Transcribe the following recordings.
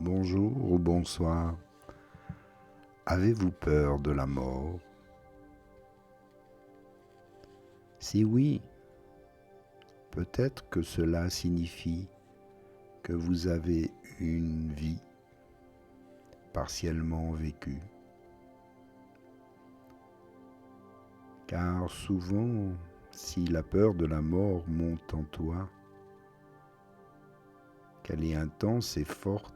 Bonjour ou bonsoir. Avez-vous peur de la mort? Si oui, peut-être que cela signifie que vous avez une vie partiellement vécue. Car souvent, si la peur de la mort monte en toi, qu'elle est intense et forte,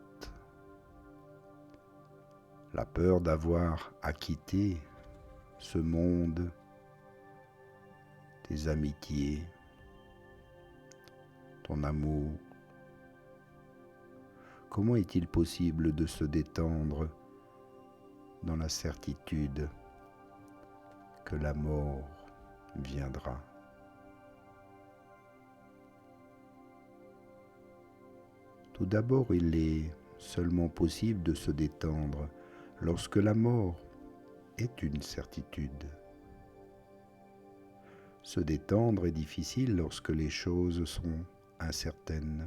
la peur d'avoir à quitter ce monde, tes amitiés, ton amour. Comment est-il possible de se détendre dans la certitude que la mort viendra? Tout d'abord, il est seulement possible de se détendre lorsque la mort est une certitude. Se détendre est difficile lorsque les choses sont incertaines.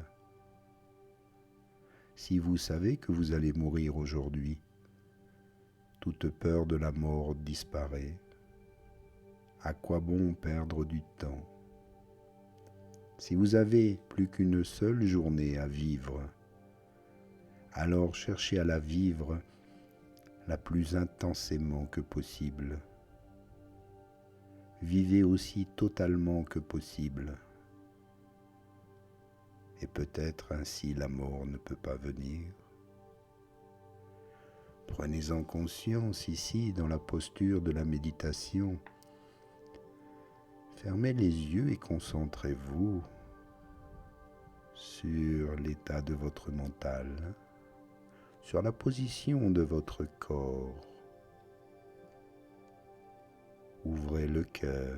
Si vous savez que vous allez mourir aujourd'hui, toute peur de la mort disparaît. À quoi bon perdre du temps? Si vous avez plus qu'une seule journée à vivre, alors cherchez à la vivre la plus intensément que possible. Vivez aussi totalement que possible. Et peut-être ainsi la mort ne peut pas venir. Prenez-en conscience ici dans la posture de la méditation. Fermez les yeux et concentrez-vous sur l'état de votre mental, sur la position de votre corps. Ouvrez le cœur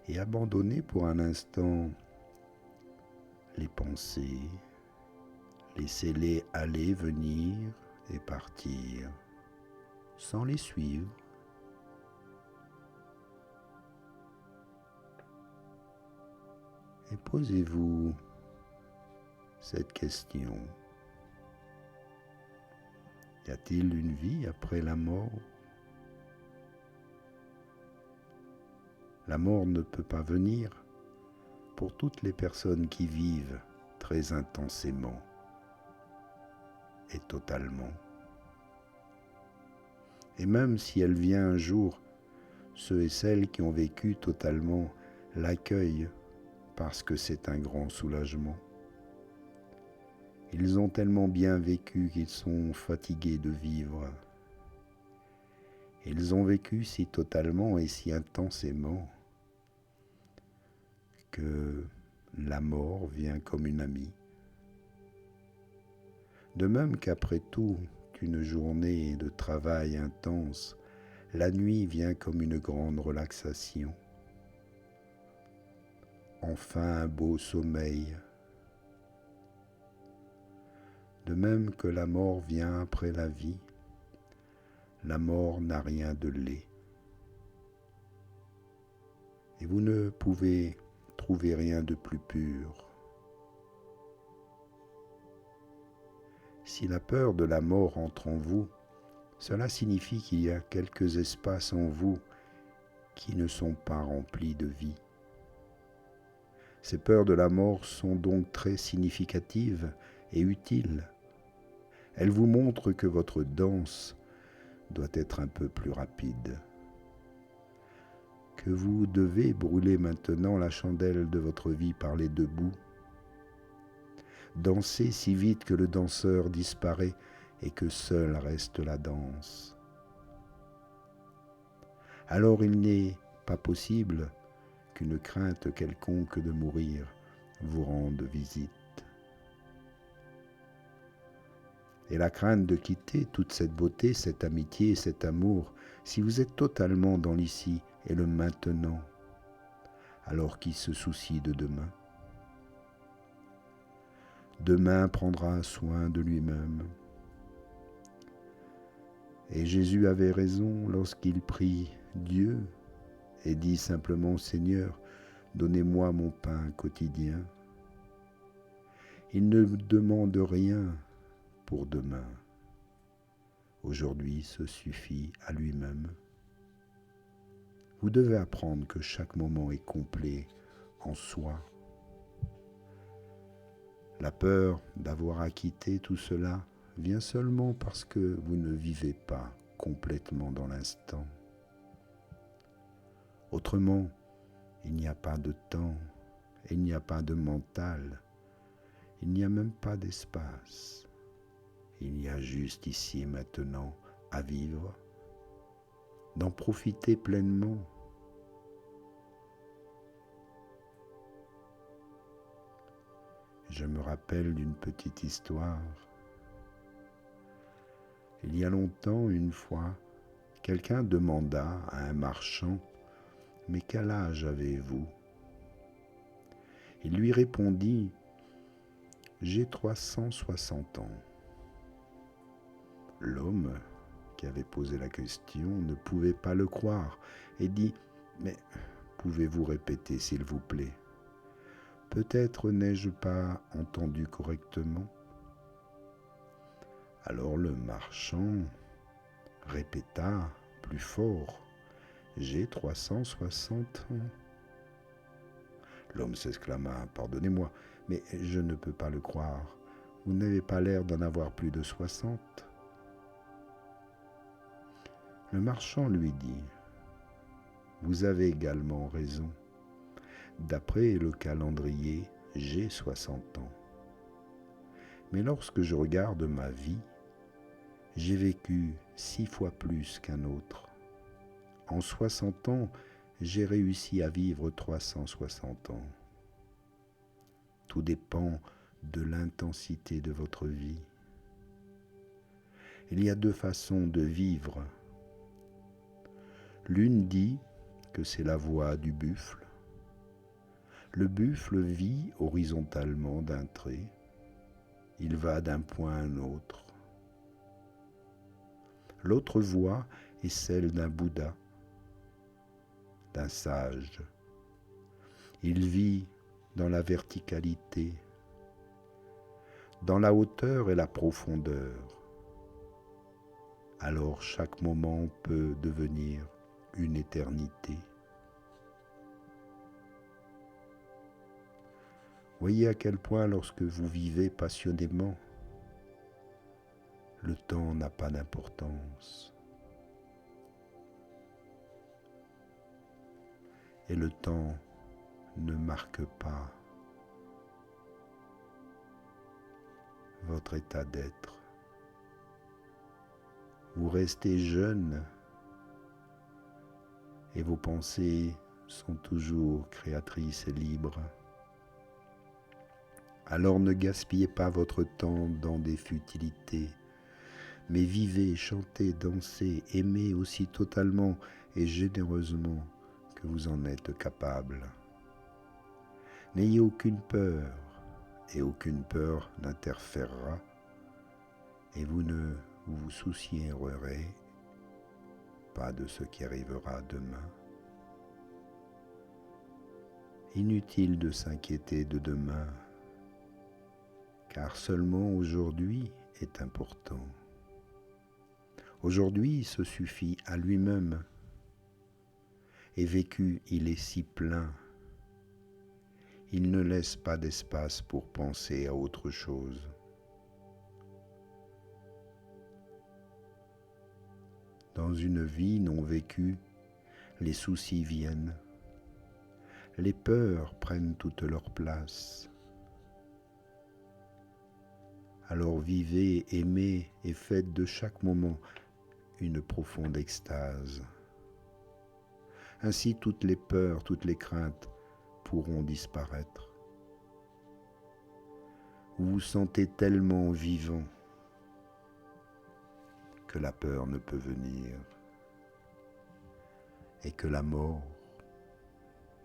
et abandonnez pour un instant les pensées. Laissez-les aller, venir et partir sans les suivre. Et posez-vous cette question. Y a-t-il une vie après la mort? La mort ne peut pas venir pour toutes les personnes qui vivent très intensément et totalement. Et même si elle vient un jour, ceux et celles qui ont vécu totalement l'accueillent parce que c'est un grand soulagement. Ils ont tellement bien vécu qu'ils sont fatigués de vivre. Ils ont vécu si totalement et si intensément que la mort vient comme une amie. De même qu'après tout, une journée de travail intense, la nuit vient comme une grande relaxation. Enfin un beau sommeil. De même que la mort vient après la vie, la mort n'a rien de laid. Et vous ne pouvez trouver rien de plus pur. Si la peur de la mort entre en vous, cela signifie qu'il y a quelques espaces en vous qui ne sont pas remplis de vie. Ces peurs de la mort sont donc très significatives et utiles. Elles vous montrent que votre danse doit être un peu plus rapide, que vous devez brûler maintenant la chandelle de votre vie par les deux bouts, danser si vite que le danseur disparaît et que seule reste la danse. Alors il n'est pas possible qu'une crainte quelconque de mourir vous rende visite. Et la crainte de quitter toute cette beauté, cette amitié, cet amour, si vous êtes totalement dans l'ici et le maintenant, alors qui se soucie de demain? Demain prendra soin de lui-même. Et Jésus avait raison lorsqu'il prie Dieu et dit simplement « Seigneur, donnez-moi mon pain quotidien ». Il ne demande rien pour demain. Aujourd'hui se suffit à lui-même. Vous devez apprendre que chaque moment est complet en soi. La peur d'avoir à quitter tout cela vient seulement parce que vous ne vivez pas complètement dans l'instant. Autrement, il n'y a pas de temps, il n'y a pas de mental, il n'y a même pas d'espace. Il y a juste ici et maintenant à vivre, d'en profiter pleinement. Je me rappelle d'une petite histoire. Il y a longtemps, une fois, quelqu'un demanda à un marchand « Mais quel âge avez-vous » Il lui répondit « J'ai 360 ans ». L'homme qui avait posé la question ne pouvait pas le croire et dit « Mais pouvez-vous répéter s'il vous plaît ? Peut-être n'ai-je pas entendu correctement ?» Alors le marchand répéta plus fort « J'ai 360 ans ». L'homme s'exclama « Pardonnez-moi, mais je ne peux pas le croire. Vous n'avez pas l'air d'en avoir plus de 60. » Le marchand lui dit « Vous avez également raison. D'après le calendrier, j'ai 60 ans. Mais lorsque je regarde ma vie, j'ai vécu 6 fois plus qu'un autre. En 60 ans, j'ai réussi à vivre 360 ans. Tout dépend de l'intensité de votre vie. Il y a 2 façons de vivre. L'une dit que c'est la voie du buffle. Le buffle vit horizontalement d'un trait. Il va d'un point à un autre. L'autre voie est celle d'un Bouddha, d'un sage. Il vit dans la verticalité, dans la hauteur et la profondeur. Alors chaque moment peut devenir une éternité. Voyez à quel point lorsque vous vivez passionnément, le temps n'a pas d'importance. Et le temps ne marque pas votre état d'être. Vous restez jeune et vos pensées sont toujours créatrices et libres. Alors ne gaspillez pas votre temps dans des futilités, mais vivez, chantez, dansez, aimez aussi totalement et généreusement que vous en êtes capable. N'ayez aucune peur, et aucune peur n'interférera, et vous ne vous soucierez pas de ce qui arrivera demain. Inutile de s'inquiéter de demain, car seulement aujourd'hui est important. Aujourd'hui se suffit à lui-même, et vécu il est si plein, il ne laisse pas d'espace pour penser à autre chose. Dans une vie non vécue, les soucis viennent, les peurs prennent toute leur place. Alors vivez, aimez et faites de chaque moment une profonde extase. Ainsi toutes les peurs, toutes les craintes pourront disparaître. Vous vous sentez tellement vivant que la peur ne peut venir et que la mort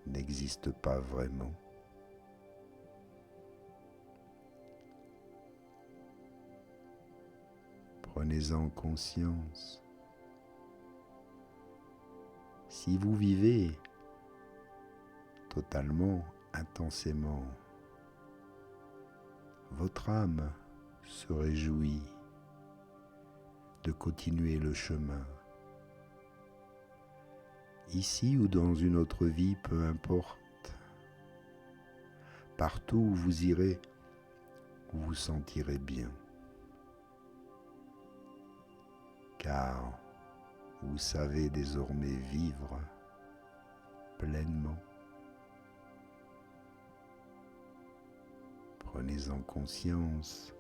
n'existe pas vraiment. Prenez-en conscience. Si vous vivez totalement, intensément votre âme se réjouit de continuer le chemin. Ici ou dans une autre vie, peu importe. Partout où vous irez, vous vous sentirez bien. Car vous savez désormais vivre pleinement. Prenez-en conscience,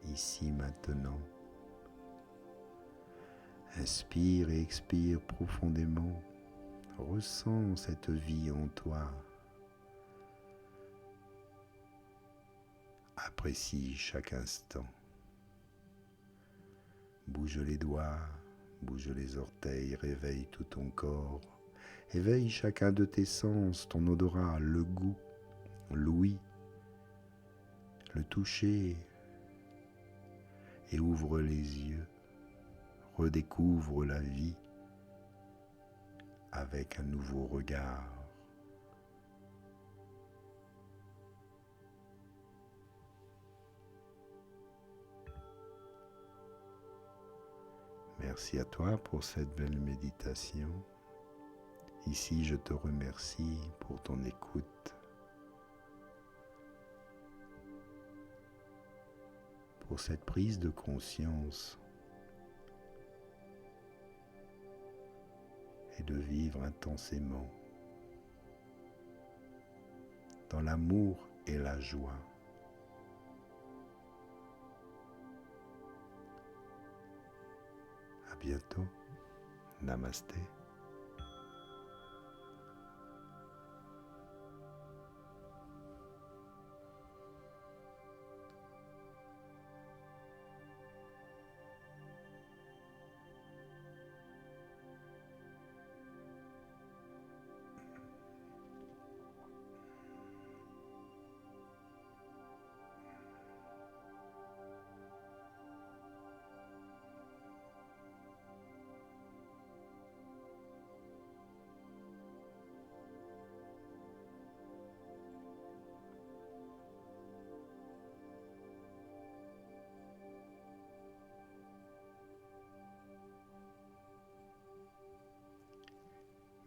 ici maintenant. Inspire et expire profondément. Ressens cette vie en toi. Apprécie chaque instant. Bouge les doigts, bouge les orteils, réveille tout ton corps. Éveille chacun de tes sens, ton odorat, le goût, l'ouïe, le toucher, et ouvre les yeux. Redécouvre la vie avec un nouveau regard. Merci à toi pour cette belle méditation. Ici, je te remercie pour ton écoute, pour cette prise de conscience et de vivre intensément dans l'amour et la joie. À bientôt. Namasté.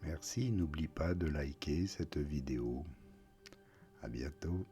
Merci, n'oublie pas de liker cette vidéo. À bientôt.